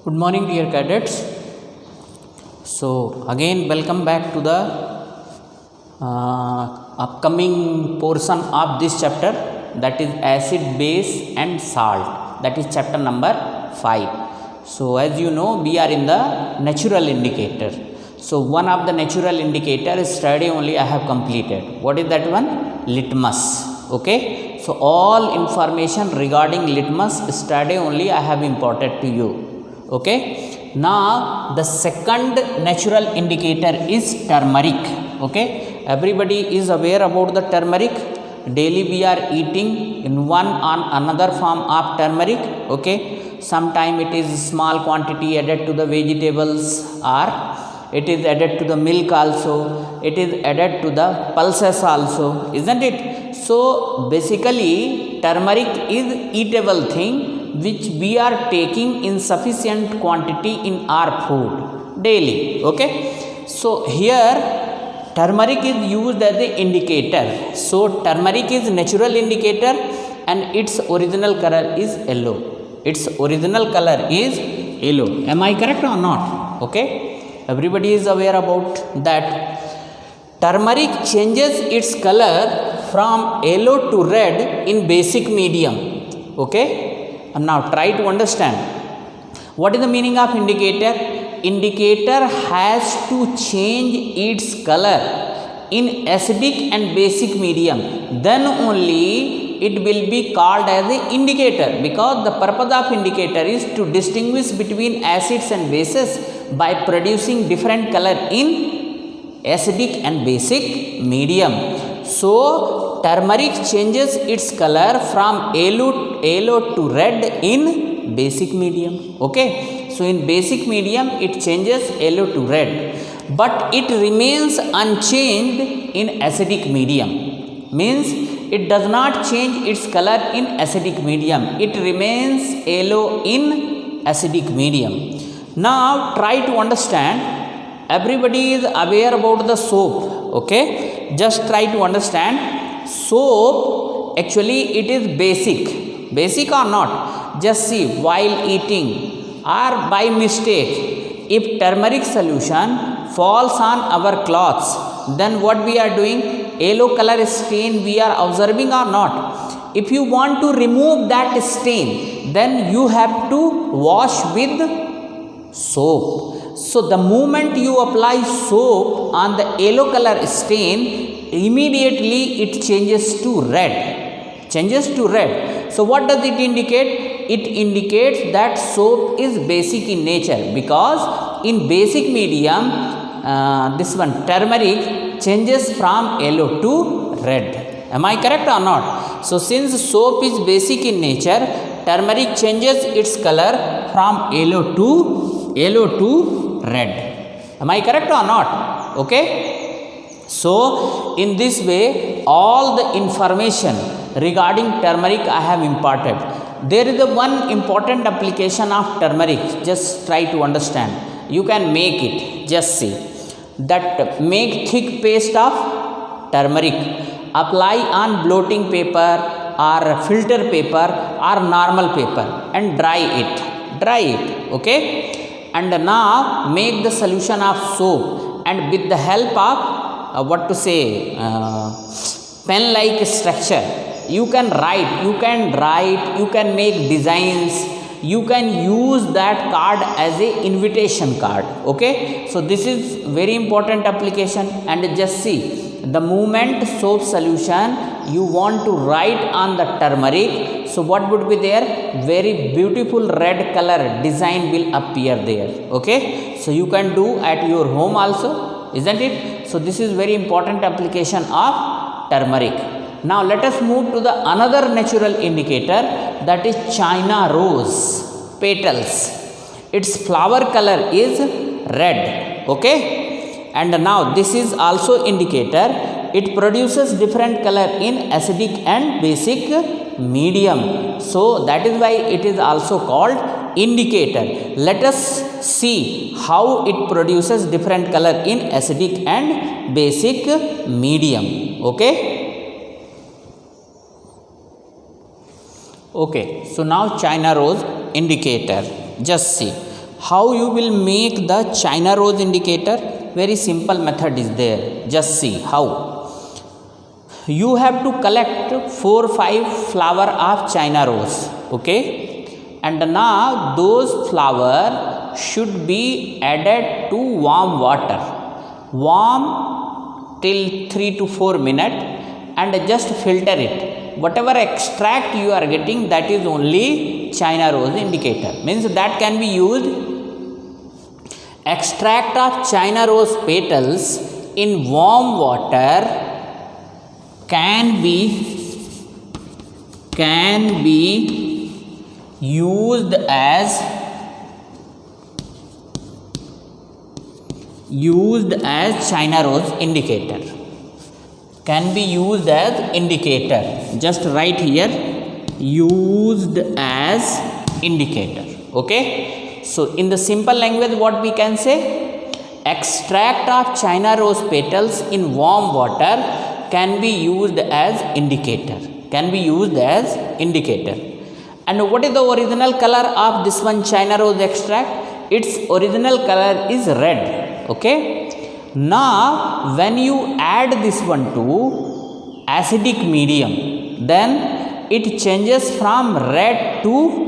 Good morning, dear cadets. So, again, welcome back to the upcoming portion of this chapter, that is acid, base, and salt. That is chapter number 5. So, as you know, we are in the natural indicator. So, one of the natural indicator study only I have completed. What is that one? Litmus. Okay. So, all information regarding litmus study only I have imparted to you. Okay. Now the second natural indicator is turmeric. Okay, everybody is aware about the turmeric. Daily we are eating in one or another form of turmeric. Okay, sometime it is small quantity added to the vegetables, or it is added to the milk also, it is added to the pulses also, isn't it? So basically turmeric is eatable thing which we are taking in sufficient quantity in our food daily. Okay, so here turmeric is used as an indicator. So turmeric is natural indicator and its original color is yellow. Its original color is yellow. Am I correct or not? Okay, everybody is aware about that. Turmeric changes its color from yellow to red in basic medium. Okay, and now try to understand what is the meaning of indicator. Indicator has to change its color in acidic and basic medium, then only it will be called as an indicator, because the purpose of indicator is to distinguish between acids and bases by producing different color in acidic and basic medium. So turmeric changes its color from yellow to red in basic medium. Okay, so in basic medium it changes yellow to red, but it remains unchanged in acidic medium. Means it does not change its color in acidic medium, it remains yellow in acidic medium. Now try to understand. Everybody is aware about the soap. Okay, just try to understand. Soap actually it is basic or not. Just see, while eating or by mistake, if turmeric solution falls on our clothes, then what we are doing? Yellow color stain we are observing or not? If you want to remove that stain, then you have to wash with soap. So the moment you apply soap on the yellow color stain, immediately it changes to red. So what does it indicate? It indicates that soap is basic in nature, because in basic medium this one turmeric changes from yellow to red. Am I correct or not? So since soap is basic in nature, turmeric changes its color from yellow to red. Am I correct or not? Okay, so in this way all the information regarding turmeric I have imparted. There is a one important application of turmeric. Just try to understand. You can make it. Just see that. Make thick paste of turmeric, apply on blotting paper or filter paper or normal paper and dry it. Okay, and now make the solution of soap, and with the help of pen like structure, you can write, you can make designs, you can use that card as a invitation card. Okay, so this is very important application. And just see, the moment soap solution you want to write on the turmeric, so what would be there? Very beautiful red color design will appear there. Okay, so you can do at your home also, isn't it? So this is very important application of turmeric. Now let us move to the another natural indicator, that is China rose petals. Its flower color is red. Okay, and now this is also indicator. It produces different color in acidic and basic medium. So that is why it is also called indicator. Let us see how it produces different color in acidic and basic medium. Okay, so now China rose indicator. Just see How you will make the China rose indicator? Very simple method is there. Just see how. You have to collect 4-5 flower of China rose, okay, and now those flower should be added to warm water, warm till 3 to 4 minutes, and just filter it. Whatever extract you are getting, that is only China rose indicator. Means that can be used. Extract of China rose petals in warm water can be used as China rose indicator. Can be used as indicator. Just write here, used as indicator. Okay. So in the simple language, what we can say? Extract of China rose petals in warm water can be used as indicator. Can be used as indicator. And what is the original color of this one China rose extract? Its original color is red. Okay. Now when you add this one to acidic medium, then it changes from red to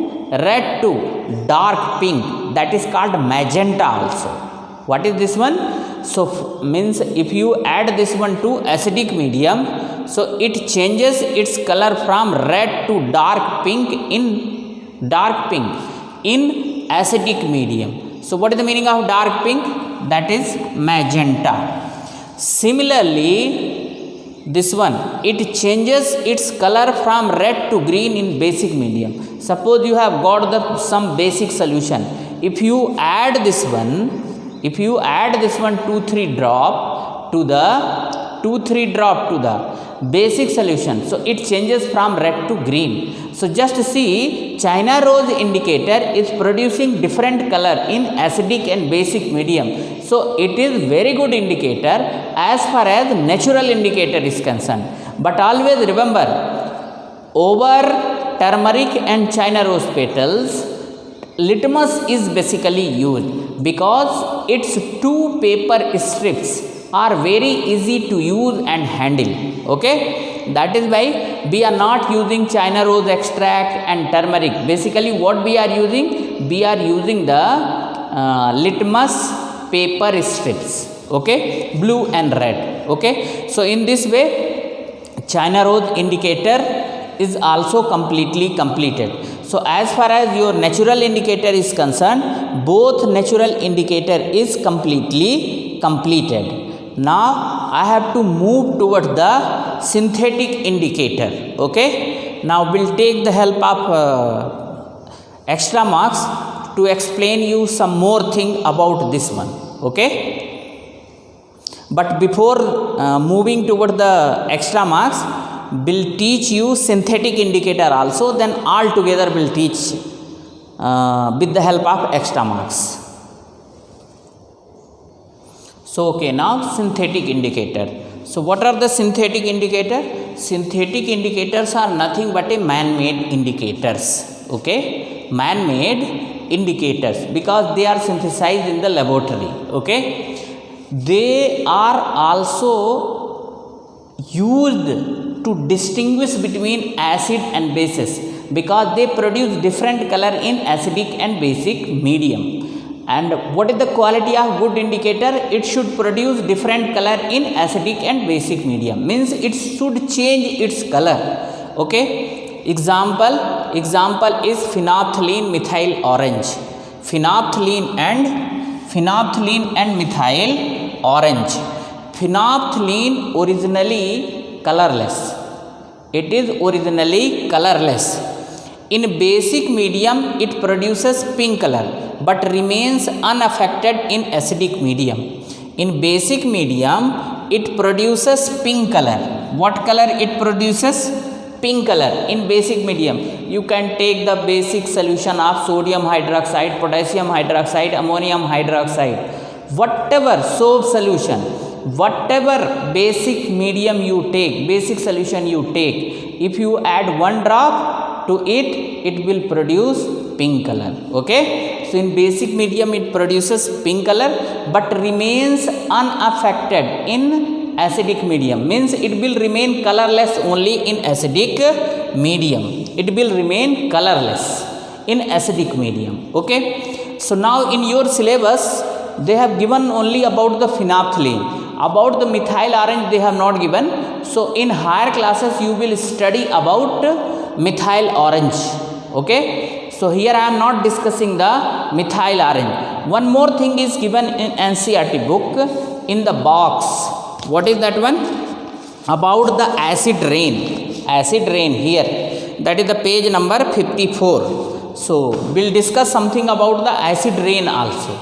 dark pink. That is called magenta also. What is this one? So means if you add this one to acidic medium, so it changes its color from red to dark pink in acidic medium. So what is the meaning of dark pink? That is magenta. Similarly, this one, it changes its color from red to green in basic medium. Suppose you have got some basic solution. If you add this one 2-3 drop to the basic solution, so it changes from red to green. So just see, China rose indicator is producing different color in acidic and basic medium. So it is very good indicator as far as natural indicator is concerned. But always remember, over turmeric and China rose petals, litmus is basically used because its 2 paper strips are very easy to use and handle. Okay, that is why we are not using China rose extract and turmeric. Basically what we are using? We are using the litmus paper strips. Okay, blue and red. Okay, so in this way China rose indicator is also completely completed. So as far as your natural indicator is concerned, both natural indicator is completely completed. Now I have to move towards the synthetic indicator. Okay, now we'll take the help of extra marks to explain you some more thing about this one. Okay, but before moving toward the extra marks, will teach you synthetic indicator also, then all together will teach with the help of extra marks. So okay, now synthetic indicator. So what are the synthetic indicator? Synthetic indicators are nothing but a man-made indicators. Okay, man-made indicators, because they are synthesized in the laboratory. Okay, they are also used to distinguish between acid and bases, because they produce different color in acidic and basic medium. And what is the quality of good indicator? It should produce different color in acidic and basic medium. Means it should change its color. Okay, example is phenolphthalein methyl orange. Phenolphthalein and methyl orange. Phenolphthalein originally colorless. It is originally colorless. In basic medium it produces pink color but remains unaffected in acidic medium. In basic medium it produces pink color. What color it produces? Pink color in basic medium. You can take the basic solution of sodium hydroxide, potassium hydroxide, ammonium hydroxide, whatever soap solution, whatever basic medium you take, basic solution you take, if you add 1 drop to it, it will produce pink color. Okay, So in basic medium it produces pink color but remains unaffected in acidic medium, means it will remain colorless only in acidic medium. It will remain colorless in acidic medium. Okay, so now in your syllabus they have given only about the phenolphthalein, about the methyl orange they have not given. So in higher classes you will study about methyl orange. Okay, so here I am not discussing the methyl orange. One more thing is given in NCERT book in the box. What is that one? About the acid rain. Acid rain here, that is the page number 54. So we'll discuss something about the acid rain also.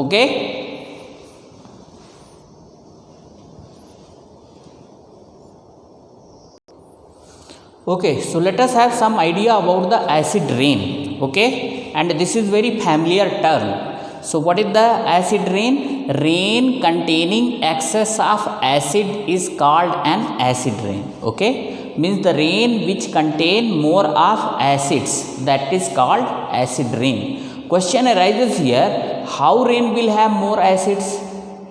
Okay, okay, so let us have some idea about the acid rain. Okay, and this is very familiar term. So what is the acid rain? Rain containing excess of acid is called an acid rain. Okay, means the rain which contain more of acids, that is called acid rain. Question arises here, how rain will have more acids?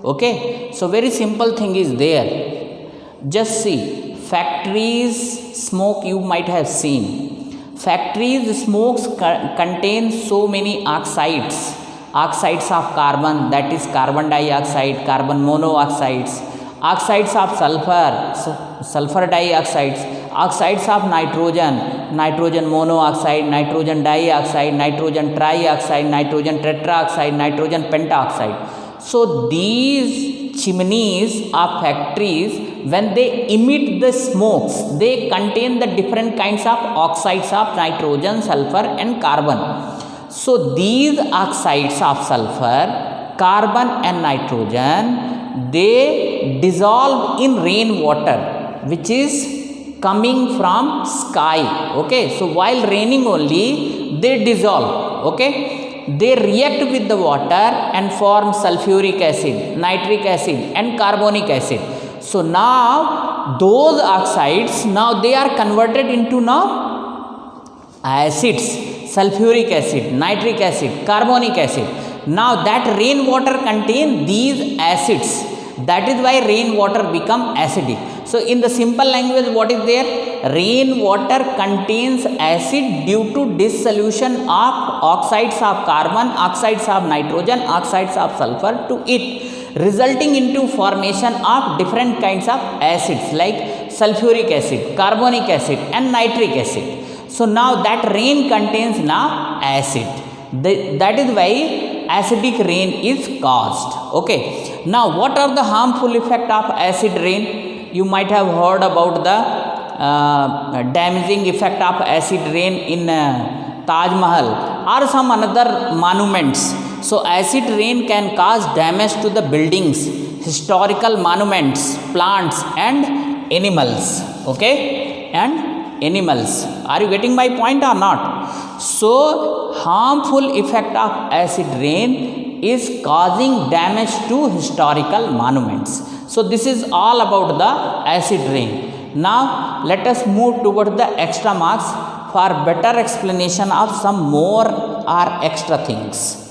Okay, so very simple thing is there. Just see, factories smoke, you might have seen. Factories smokes contain so many oxides. Oxides of carbon, that is carbon dioxide, carbon monoxides, oxides of sulfur, sulfur dioxides, oxides of nitrogen, nitrogen monoxide, nitrogen dioxide, nitrogen trioxide, nitrogen tetroxide, nitrogen pentoxide. So these chimneys of factories, when they emit the smokes, they contain the different kinds of oxides of nitrogen, sulfur and carbon. So these oxides of sulfur, carbon and nitrogen, they dissolve in rainwater which is coming from sky. Okay, so while raining only they dissolve. Okay, they react with the water and form sulfuric acid, nitric acid and carbonic acid. So now those oxides, now they are converted into now acids, sulfuric acid, nitric acid, carbonic acid. Now that rainwater contain these acids, that is why rainwater become acidic. So in the simple language, what is there? Rainwater contains acid due to dissolution of oxides of carbon, oxides of nitrogen, oxides of sulfur to it, resulting into formation of different kinds of acids like sulfuric acid, carbonic acid and nitric acid. So now that rain contains now acid. That is why acidic rain is caused. Okay, now what are the harmful effect of acid rain? You might have heard about the damaging effect of acid rain in Taj Mahal or some another monuments. So acid rain can cause damage to the buildings, historical monuments, plants and animals. Okay, and animals. Are you getting my point or not? So harmful effect of acid rain is causing damage to historical monuments. So this is all about the acid rain. Now let us move toward the extra marks for better explanation of some more or extra things.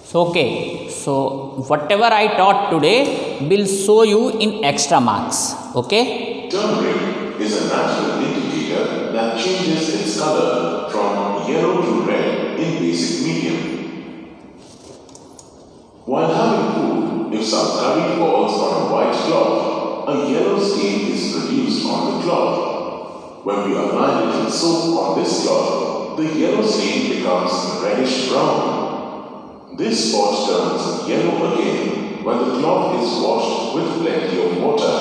So okay, so whatever I taught today will show you in extra marks. Okay, turmeric is a natural indicator that changes its color from yellow to red in basic medium. While having food, if some curry falls on a white cloth, a yellow stain is produced on the cloth. When we apply little soap on this cloth, the yellow stain becomes reddish brown. This spot turns yellow again when the cloth is washed with plenty of water.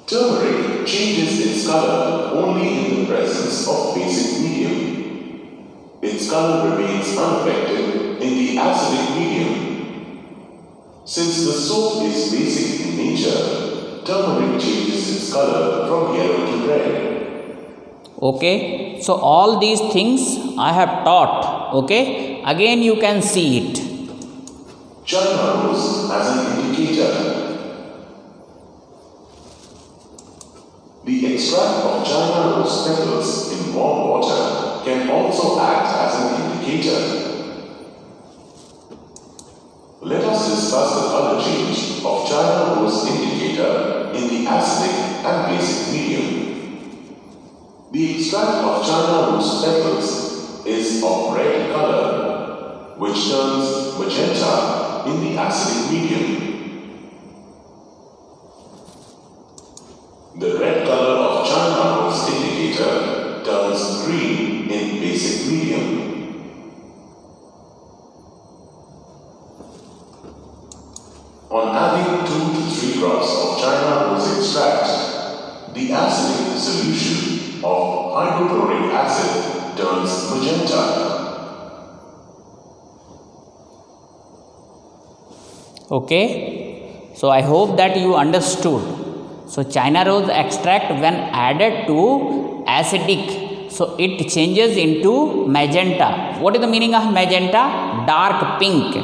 Turmeric changes its color only in the presence of basic medium. Its color remains unaffected in the acidic medium. Since the soap is basic in nature, turmeric changes its color from yellow to red. Okay, so all these things I have taught. Okay, again you can see it. China rose as an indicator. The extract of China rose petals in warm water can also act as an indicator. Let us discuss the color change of China rose indicator in the acidic and basic medium. The extract of China rose petals is of red color, which turns magenta in the acidic medium. The red color of China rose indicator turns green in basic medium. On adding 2 to 3 drops of China rose extract, the acidic solution of hydrochloric acid turns magenta. Okay, so I hope that you understood. So China rose extract when added to acidic, so it changes into magenta. What is the meaning of magenta? Dark pink.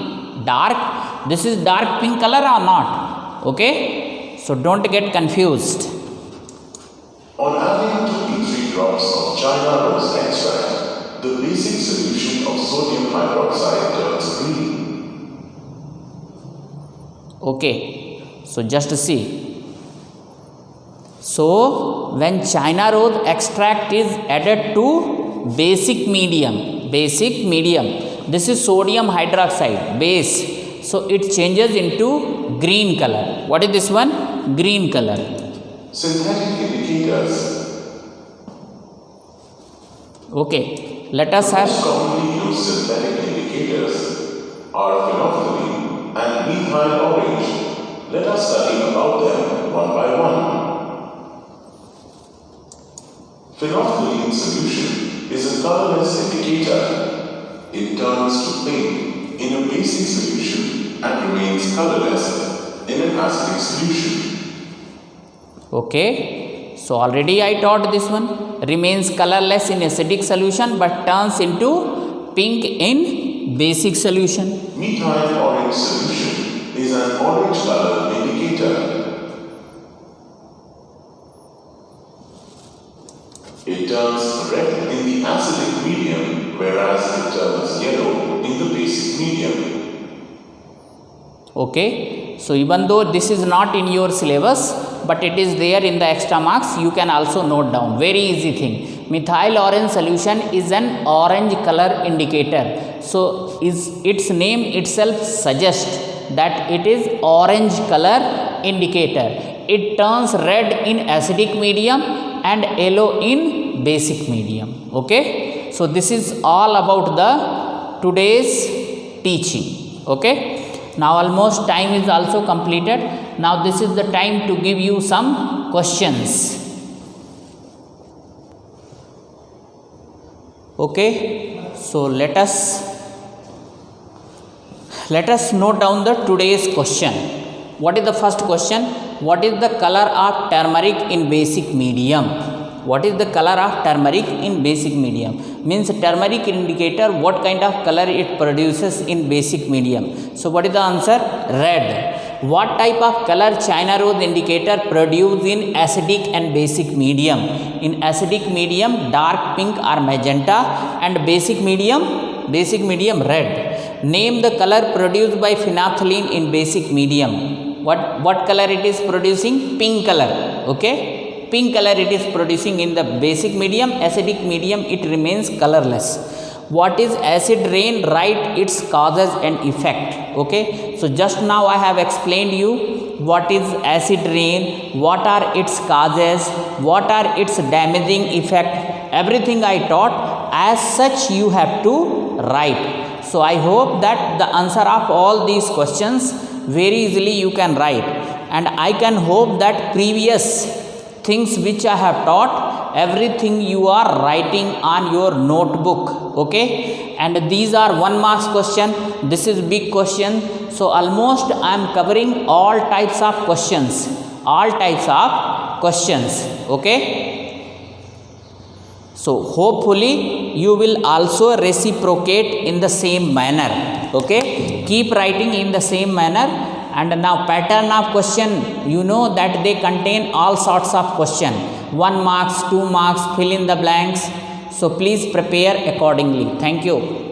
Dark, this is dark pink color or not? Okay, so don't get confused. On adding 2 to 3 drops of China rose extract, the basic solution of sodium hydroxide turns green. Okay, so just see. So when China rose extract is added to basic medium, this is sodium hydroxide base, so it changes into green color. What is this one? Green color. Synthetic indicators. Okay, let us have. Most commonly used synthetic indicators are phenolphthalein and methyl orange. Let us study about them one by one. Phenolphthalein solution is a colorless indicator. It turns to pink in a basic solution and remains colorless in an acidic solution. Okay, so already I taught this one. Remains colorless in acidic solution but turns into pink in basic solution. Methyl orange solution is an orange color indicator. It turns red in the acidic medium, whereas it turns yellow in the basic medium. Okay, so even though this is not in your syllabus, but it is there in the extra marks, you can also note down. Very easy thing. Methyl orange solution is an orange color indicator. So its name itself suggests that it is orange color indicator. It turns red in acidic medium and yellow in basic medium. Okay, so this is all about the today's teaching. Okay, now almost time is also completed. Now this is the time to give you some questions. Okay, so let us note down the today's question. What is the first question? What is the color of turmeric in basic medium? What is the color of turmeric in basic medium? Means turmeric indicator what kind of color it produces in basic medium. So what is the answer? Red. What type of color China rose indicator produce in acidic and basic medium? In acidic medium dark pink or magenta, and basic medium red. Name the color produced by phenolphthalein in basic medium. What color it is producing? Pink color. Okay, pink color it is producing in the basic medium. Acidic medium it remains colorless. What is acid rain? Write its causes and effect. Okay, so just now I have explained you what is acid rain, what are its causes, what are its damaging effect. Everything I taught, as such you have to write. So I hope that the answer of all these questions very easily you can write, and I can hope that previous things which I have taught, everything you are writing on your notebook. Okay, and these are 1 marks question. This is big question, so almost I am covering all types of questions. Okay, so hopefully you will also reciprocate in the same manner. Okay, keep writing in the same manner. And now pattern of question, you know that they contain all sorts of question. 1 marks, 2 marks, fill in the blanks. So please prepare accordingly. Thank you.